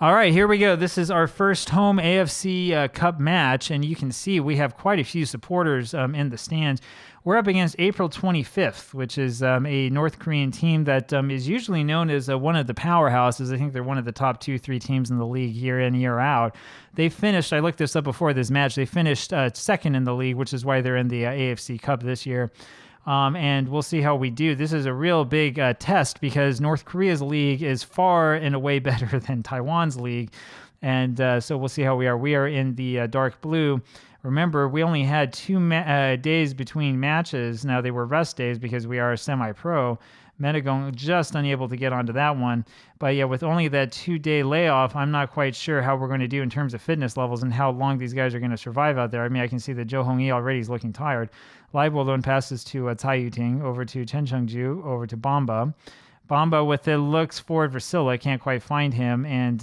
All right, here we go. This is our first home AFC Cup match, and you can see we have quite a few supporters in the stands. We're up against April 25th, which is a North Korean team that is usually known as one of the powerhouses. I think they're one of the top 2-3 teams in the league year in, year out. They finished, I looked this up before this match, they finished second in the league, which is why they're in the AFC Cup this year. And we'll see how we do. This is a real big test because North Korea's league is far and away better than Taiwan's league. And so we'll see how we are. We are in the dark blue. Remember, we only had 2 days between matches. Now, they were rest days because we are semi-pro. Hexagon just unable to get onto that one. But yeah, with only that 2-day layoff, I'm not quite sure how we're going to do in terms of fitness levels and how long these guys are going to survive out there. I mean, I can see that Jo Hong-yi already is looking tired. Libolun passes to Cai Yuting, over to Chen Chengju, over to Bamba. Bamba with it looks forward for Silla, can't quite find him, and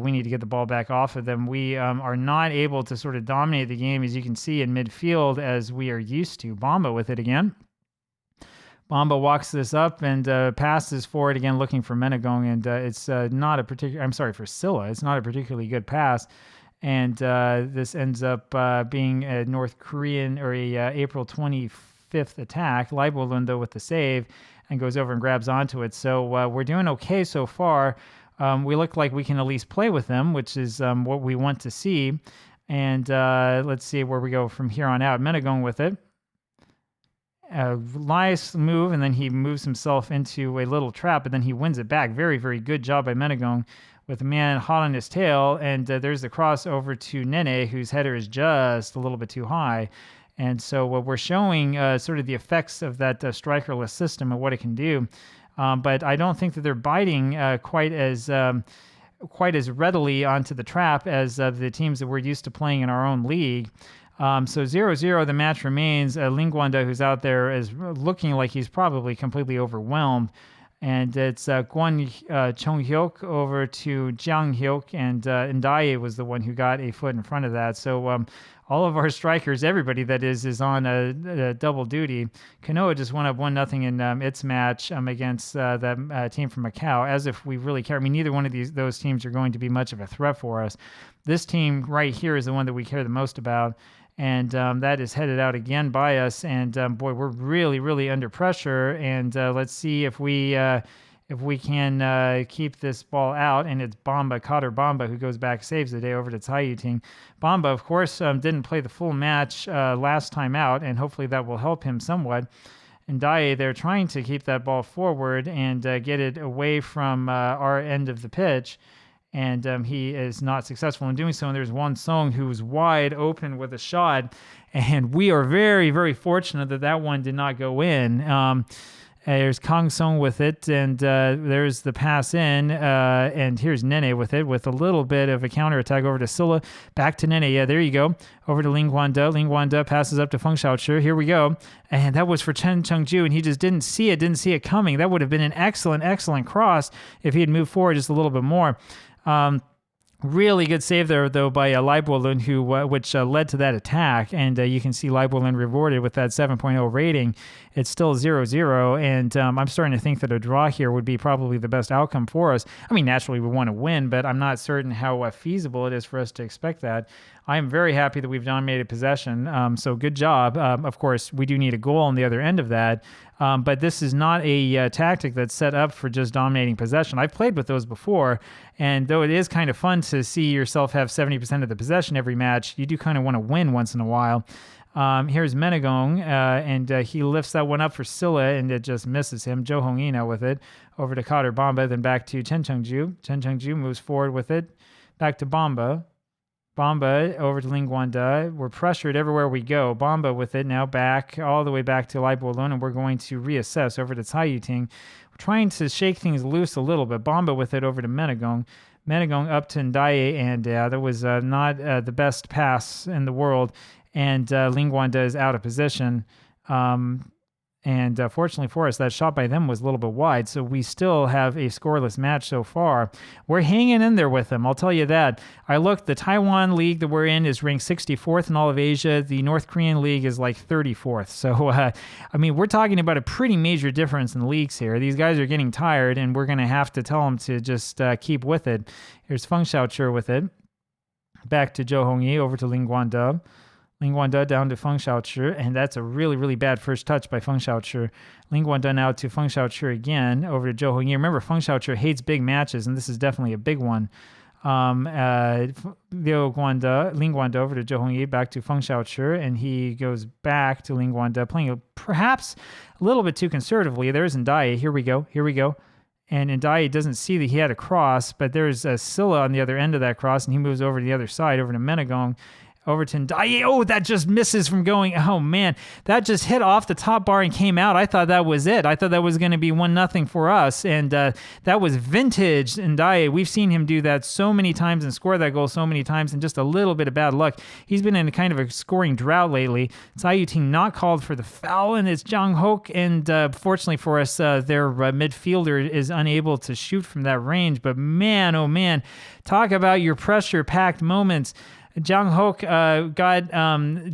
we need to get the ball back off of them. We are not able to sort of dominate the game, as you can see, in midfield as we are used to. Bamba with it again. Bamba walks this up and passes forward again, looking for Menegong, and it's not a particular. I'm sorry, for Silla. It's not a particularly good pass, and this ends up being a North Korean or a April 25th attack. Libolun though with the save and goes over and grabs onto it. So we're doing okay so far. We look like we can at least play with them, which is what we want to see. And let's see where we go from here on out. Menegong with it. Nice move, and then he moves himself into a little trap, but then he wins it back. Very, very good job by Menegong with the man hot on his tail. And there's the cross over to Nene, whose header is just a little bit too high. And so we're showing sort of the effects of that strikerless system and what it can do. But I don't think that they're biting quite as readily onto the trap as the teams that we're used to playing in our own league. So 0-0, the match remains. Lingwanda, who's out there, is looking like he's probably completely overwhelmed. And it's Kwon Chong-hyuk over to Jang-hyuk, and Ndaye was the one who got a foot in front of that. So all of our strikers, everybody that is on a double duty. Kanoa just went up 1-0 in its match against that team from Macau, as if we really care. I mean, neither one of those teams are going to be much of a threat for us. This team right here is the one that we care the most about. And that is headed out again by us. And boy, we're really, really under pressure. And let's see if we can keep this ball out. And it's Kader Bamba, who goes back, saves the day over to Cai Yuting. Bamba, of course, didn't play the full match last time out, and hopefully that will help him somewhat. And Ndaye, they're trying to keep that ball forward and get it away from our end of the pitch. And he is not successful in doing so. And there's Won Song who's wide open with a shot. And we are very, very fortunate that that one did not go in. There's Kang Song with it. And there's the pass in. And here's Nene with it, with a little bit of a counterattack over to Silla. Back to Nene. Yeah, there you go. Over to Lingwanda. Lingwanda passes up to Feng Xiaochi. Here we go. And that was for Chen Chengju. And he just didn't see it coming. That would have been an excellent, excellent cross if he had moved forward just a little bit more. Really good save there, though, by Libolun, which led to that attack. And you can see Libolun rewarded with that 7.0 rating. It's still 0-0, and I'm starting to think that a draw here would be probably the best outcome for us. I mean, naturally, we want to win, but I'm not certain how feasible it is for us to expect that. I am very happy that we've dominated possession, so good job. Of course, we do need a goal on the other end of that, but this is not a tactic that's set up for just dominating possession. I've played with those before, and though it is kind of fun to see yourself have 70% of the possession every match, you do kind of want to win once in a while. Here's Menegong, and he lifts that one up for Silla, and it just misses him. Jo Hong-yi now with it, over to Kader Bamba, then back to Chen Chengju. Chen Chengju moves forward with it, back to Bamba. Bamba over to Lingwanda. We're pressured everywhere we go. Bamba with it now back, all the way back to Libolun, and we're going to reassess over to Cai Yuting. We're trying to shake things loose a little bit. Bamba with it over to Menegong. Menegong up to Ndaye, and that was not the best pass in the world. And Lingwanda is out of position. And fortunately for us, that shot by them was a little bit wide, so we still have a scoreless match so far. We're hanging in there with them, I'll tell you that. I looked, the Taiwan league that we're in is ranked 64th in all of Asia. The North Korean league is like 34th. So, I mean, we're talking about a pretty major difference in leagues here. These guys are getting tired, and we're going to have to tell them to just keep with it. Here's Feng Xiaoqi with it. Back to Zhou Hongyi, over to Ling Guanda. Ling Guanda down to Feng Xiaoqi, and that's a really, really bad first touch by Feng Xiaoqi. Ling Guanda now to Feng Xiaoqi again, over to Zhou Hongyi. Remember, Feng Xiaoqi hates big matches, and this is definitely a big one. Ling Guanda over to Zhou Hongyi, back to Feng Xiaoqi, and he goes back to Ling Guanda, playing perhaps a little bit too conservatively. There's Ndaye. Here we go. And Ndaye doesn't see that he had a cross, but there's Silla on the other end of that cross, and he moves over to the other side, over to Menegong. Over to Ndaye. Oh, that just misses from going. Oh, man. That just hit off the top bar and came out. I thought that was it. I thought that was going to be 1-0 for us. And that was vintage Ndaye. We've seen him do that so many times and score that goal so many times, and just a little bit of bad luck. He's been in a kind of a scoring drought lately. Tsai Yu-Ting not called for the foul, and it's Zhang Hok. And fortunately for us, their midfielder is unable to shoot from that range. But man, oh, man, talk about your pressure-packed moments. Zhang Hok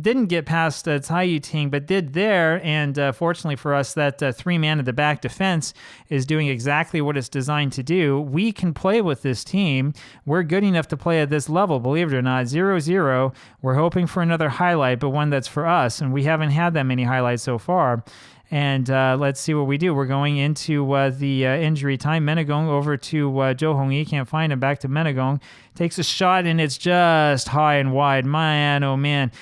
didn't get past Tsai Yu-Ting, but did there, and fortunately for us, that three-man at the back defense is doing exactly what it's designed to do. We can play with this team. We're good enough to play at this level, believe it or not. 0-0. We're hoping for another highlight, but one that's for us, and we haven't had that many highlights so far. And let's see what we do. We're going into the injury time. Menegong over to Zhou Hongyi. Can't find him. Back to Menegong. Takes a shot, and it's just high and wide. Man, oh, man.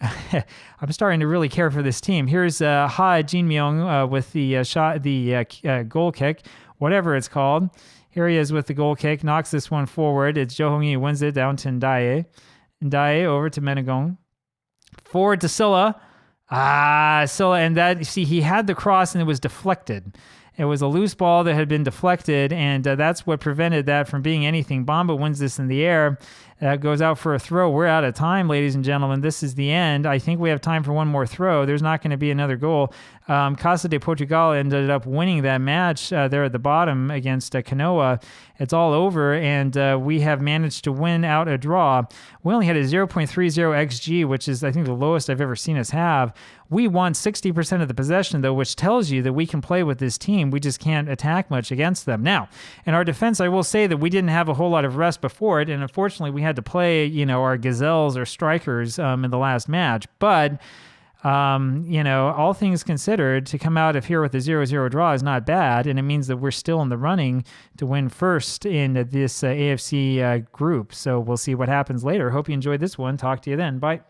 I'm starting to really care for this team. Here's Ha Jinmyong with the shot, the goal kick, whatever it's called. Here he is with the goal kick. Knocks this one forward. It's Zhou Hongyi who wins it down to Ndaye. Ndaye over to Menegong. Forward to Silla. Silla, and that, you see, he had the cross and it was deflected. It was a loose ball that had been deflected, and that's what prevented that from being anything. Bamba wins this in the air. Goes out for a throw. We're out of time, ladies and gentlemen. This is the end. I think we have time for one more throw. There's not going to be another goal. Casa de Portugal ended up winning that match there at the bottom against Canoa. It's all over, and we have managed to win out a draw. We only had a 0.30 XG, which is, I think, the lowest I've ever seen us have. We won 60% of the possession, though, which tells you that we can play with this team. We just can't attack much against them. Now, in our defense, I will say that we didn't have a whole lot of rest before it, and unfortunately, we had to play, our gazelles or strikers in the last match. But, all things considered, to come out of here with a 0-0 draw is not bad, and it means that we're still in the running to win first in this AFC group. So we'll see what happens later. Hope you enjoyed this one. Talk to you then. Bye.